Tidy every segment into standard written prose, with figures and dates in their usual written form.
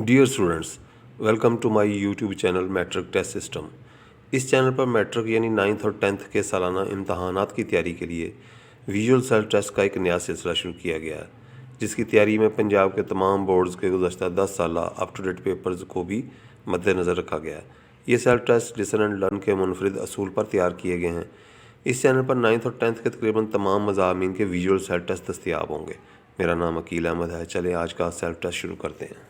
Dear students, welcome to my YouTube channel matric test system. इस channel पर matric यानी 9th और 10th के सालाना इम्तहानात की तैयारी के लिए विजुअल सेल्फ टेस्ट का एक नया सिलसिला शुरू किया गया है, जिसकी तैयारी में पंजाब के तमाम बोर्ड्स के गुज़श्ता 10 साल अप टू डेट पेपर्स को भी मद्देनज़र रखा गया है। ये self test listen and learn के मुनफरिद असूल पर तैयार किए गए हैं। इस चैनल पर 9th और 10th के तकरीबन तमाम मज़ामीन के विजुअल सेल्फ टेस्ट दस्तियाब होंगे। मेरा नाम अकील अहमद है। चलें आज का सेल्फ टेस्ट शुरू करते हैं।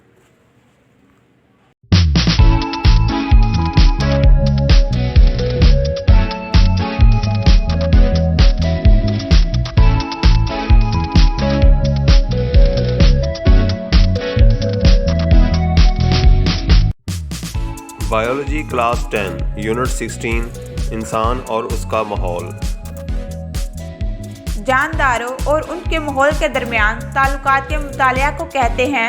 बायोलॉजी क्लास 10 यूनिट 16 इंसान और उसका माहौल। जानदारों और उनके माहौल के दरमियान ताल्लुकात के मुतालिया को कहते हैं।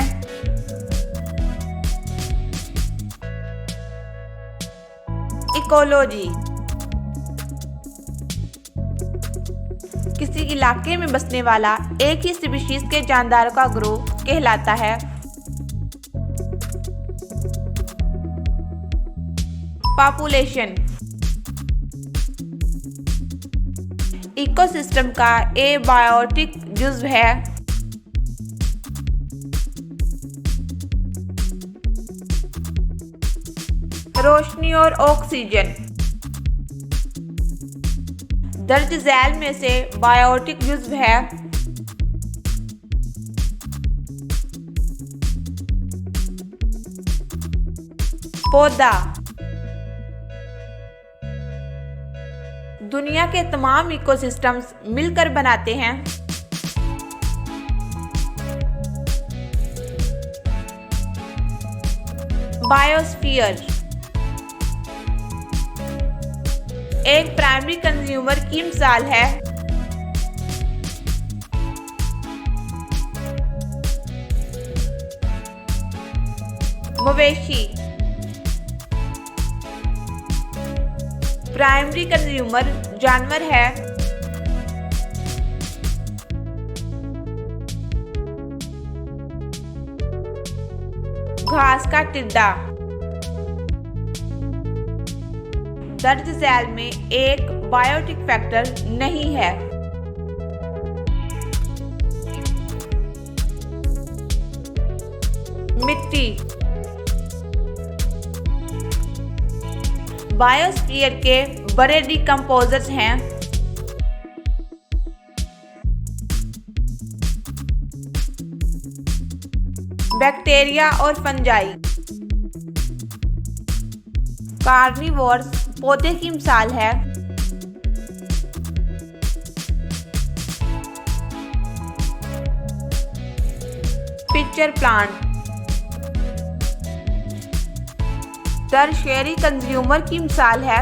इकोलॉजी किसी इलाके में बसने वाला एक ही स्पीशीज के जानदारों का ग्रुप कहलाता है। पॉपुलेशन इकोसिस्टम का एबायोटिक जुज़्व है। रोशनी और ऑक्सीजन दर्ज झैल में से बायोटिक जुज़्व है। पौधा दुनिया के तमाम इकोसिस्टम्स मिलकर बनाते हैं। बायोस्फीयर एक प्राइमरी कंज्यूमर की मिसाल है। मवेशी प्राइमरी कंज्यूमर जानवर है। घास का टिड्डा दर्ज झैल में एक बायोटिक फैक्टर नहीं है। मिट्टी बायोस्फीयर के बड़े डिकम्पोजर्स हैं। बैक्टीरिया और फंजाई कार्निवोर्स पौधे की मिसाल है। पिक्चर प्लांट टर्शियरी कंज्यूमर की मिसाल है।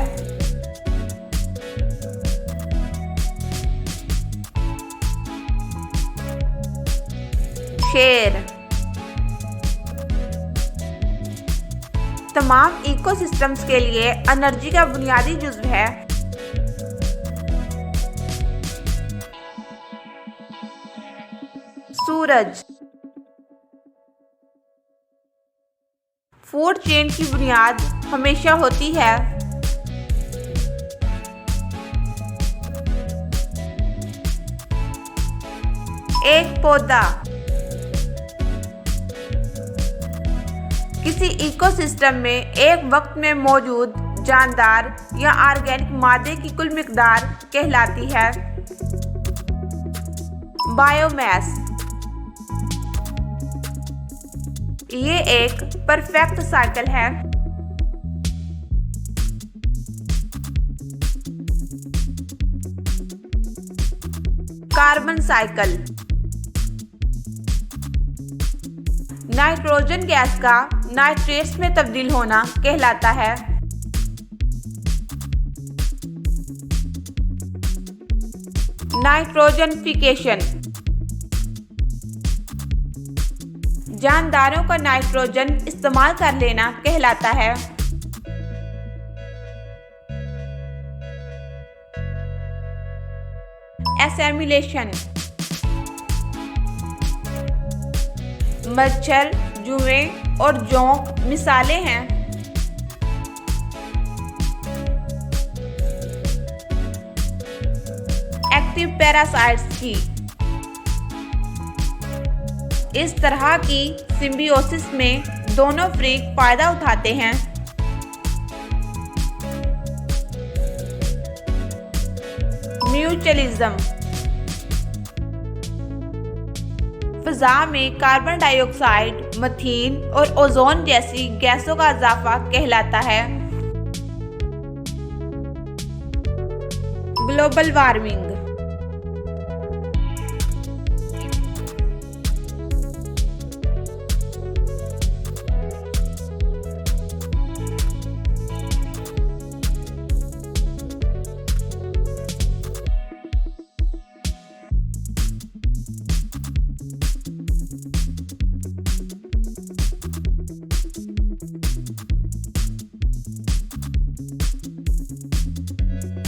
शेर तमाम इकोसिस्टम्स के लिए एनर्जी का बुनियादी जुज़्व है। सूरज फूड चेन की बुनियाद हमेशा होती है। एक पौधा किसी इकोसिस्टम में एक वक्त में मौजूद जानदार या ऑर्गेनिक मादे की कुल मिकदार कहलाती है। बायोमास ये एक परफेक्ट साइकिल है। कार्बन साइकिल नाइट्रोजन गैस का नाइट्रेट्स में तब्दील होना कहलाता है। नाइट्रोजनिफिकेशन जानदारों का नाइट्रोजन इस्तेमाल कर लेना कहलाता है। एसेमिलेशन मच्छर जुएं और जोंक मिसालें हैं। एक्टिव पैरासाइट्स की इस तरह की सिम्बियोसिस में दोनों फ्रीक फायदा उठाते हैं। म्यूचुअलिज्म फ़ज़ा में कार्बन डाइऑक्साइड, मीथेन और ओजोन जैसी गैसों का इजाफा कहलाता है। Global warming